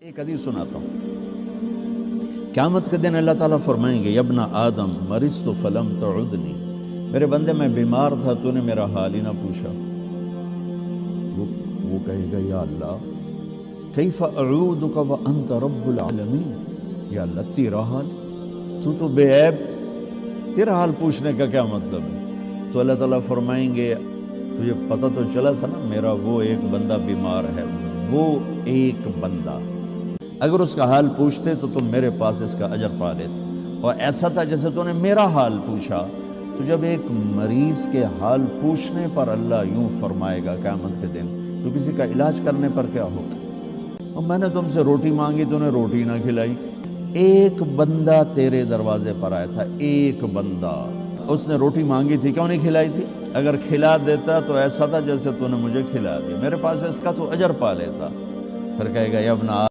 एक हदीस सुनाता हूँ। क़यामत के दिन अल्लाह ताला फरमाएंगे, यब्ना आदम मरिज़्तु फलम तउदनी, मेरे बंदे मैं बीमार था, तूने मेरा हाल ही ना पूछा। वो कहेगा, या अल्लाह कैफ़ अऊदुका व अंत रब्बुल आलमीन, या अल्लाह तेरा हाल, तू तो बेऐब, तेरा हाल पूछने का क्या मतलब है। तो अल्लाह ताला फरमाएंगे, तुझे पता तो चला था ना मेरा वो एक बंदा बीमार है, वो एक बंदा अगर उसका हाल पूछते तो तुम मेरे पास इसका अजर पा लेते। और ऐसा था जैसे तूने मेरा हाल पूछा। तो जब एक मरीज के हाल पूछने पर अल्लाह यूं फरमाएगा क़यामत के दिन, तो किसी का इलाज करने पर क्या होगा। और मैंने तुमसे रोटी मांगी, तूने रोटी ना खिलाई। एक बंदा तेरे दरवाजे पर आया था, एक बंदा, उसने रोटी मांगी थी, क्यों नहीं खिलाई थी। अगर खिला देता तो ऐसा था जैसे तूने मुझे खिला दिया, मेरे पास इसका तो अजर पा लेता। फिर कहेगा, यब्ना